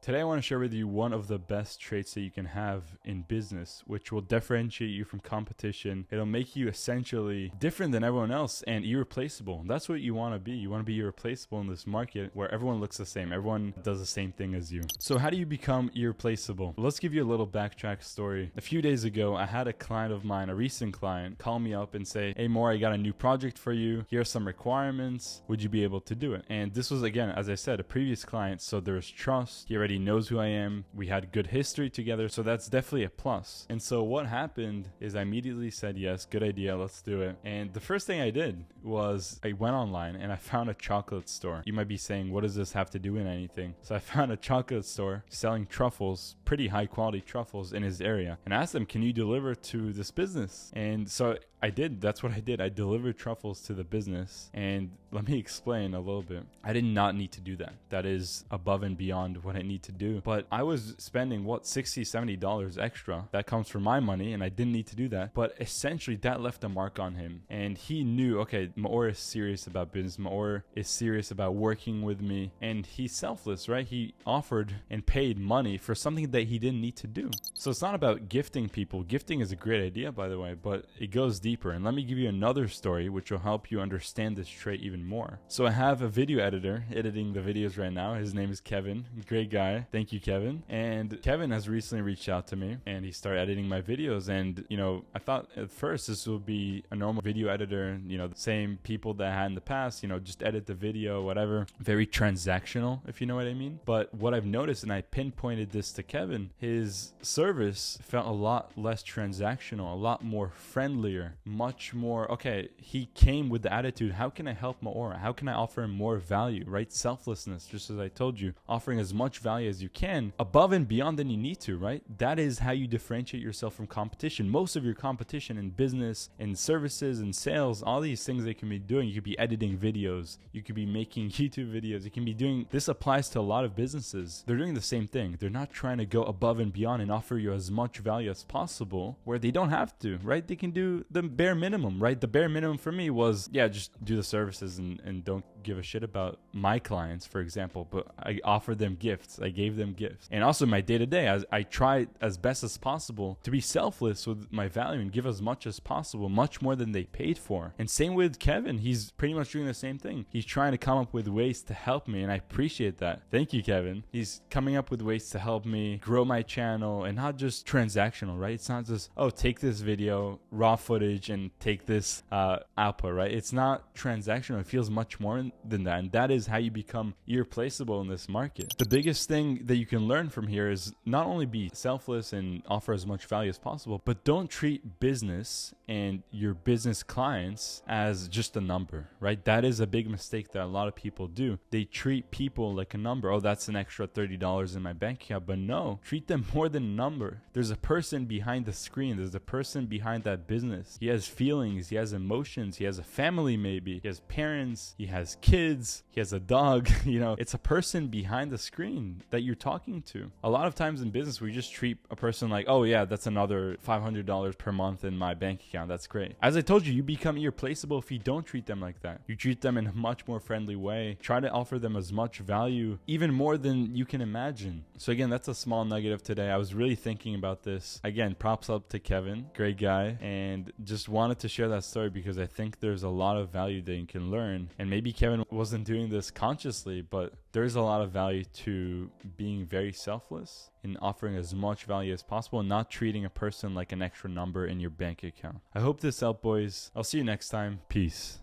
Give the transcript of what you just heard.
Today I want to share with you one of the best traits that you can have in business, which will differentiate you from competition. It'll make you essentially different than everyone else and irreplaceable. That's what you want to be. You want to be irreplaceable in this market where everyone looks the same. Everyone does the same thing as you. So how do you become irreplaceable? Let's give you a little backtrack story. A few days ago, I had a client of mine, a recent client, call me up and say, "Hey, Moore, I got a new project for you. Here are some requirements. Would you be able to do it?" And this was, again, as I said, a previous client. So there's trust. He already knows who I am. We had good history together, so that's definitely a plus. And so what happened is I immediately said, yes, good idea, let's do it. And the first thing I did was I went online and I found a chocolate store. You might be saying, what does this have to do with anything? So I found a chocolate store selling truffles, pretty high quality truffles in his area, and I asked them, can you deliver to this business? And so I did. That's what I did. I delivered truffles to the business. And let me explain a little bit. I did not need to do that. That is above and beyond what I need to do. But I was spending $60, $70 extra. That comes from my money, and I didn't need to do that. But essentially, that left a mark on him. And he knew, okay, Maor is serious about business. Maor is serious about working with me. And he's selfless, right? He offered and paid money for something that he didn't need to do. So it's not about gifting people. Gifting is a great idea, by the way, but it goes deeper. And let me give you another story which will help you understand this trait even more. So I have a video editor editing the videos right now. His name is Kevin. Great guy. Thank you, Kevin. And Kevin has recently reached out to me and he started editing my videos. And, I thought at first this would be a normal video editor, the same people that I had in the past, just edit the video, whatever. Very transactional, if you know what I mean. But what I've noticed, and I pinpointed this to Kevin, his service felt a lot less transactional, a lot more friendlier, much more, okay, he came with the attitude, how can I help Maor? How can I offer him more value, right? Selflessness, just as I told you, offering as much value as you can above and beyond than you need to, right? That is how you differentiate yourself from competition. Most of your competition in business, in services, and sales, all these things they can be doing, you could be editing videos, you could be making YouTube videos, you can be doing, this applies to a lot of businesses. They're doing the same thing. They're not trying to go above and beyond and offer you as much value as possible where they don't have to, right? They can do the bare minimum, right? The bare minimum for me was, just do the services and don't give a shit about my clients, for example, but I offered them gifts. I gave them gifts. And also my day-to-day, I try as best as possible to be selfless with my value and give as much as possible, much more than they paid for. And same with Kevin. He's pretty much doing the same thing. He's trying to come up with ways to help me, and I appreciate that. Thank you, Kevin. He's coming up with ways to help me grow my channel, and not just transactional, right? It's not just, take this video, raw footage, and take this output, right? It's not transactional. It feels much more than that, and that is how you become irreplaceable in this market. The biggest thing that you can learn from here is not only be selfless and offer as much value as possible, but don't treat business and your business clients as just a number, right? That is a big mistake that a lot of people do. They treat people like a number. Oh, that's an extra $30 in my bank account. But no, treat them more than a number. There's a person behind the screen. There's a person behind that business. He has feelings. He has emotions. He has a family, maybe. He has parents. He has kids. He has a dog. It's a person behind the screen that you're talking to. A lot of times in business, we just treat a person like, oh yeah, that's another $500 per month in my bank account. That's great. As I told you, you become irreplaceable if you don't treat them like that. You treat them in a much more friendly way. Try to offer them as much value, even more than you can imagine. So again, that's a small nugget of today. I was really thinking about this. Again, props up to Kevin. Great guy. And just wanted to share that story because I think there's a lot of value that you can learn. And maybe Kevin wasn't doing this consciously, but there's a lot of value to being very selfless and offering as much value as possible and not treating a person like an extra number in your bank account. I hope this helped, boys. I'll see you next time. Peace.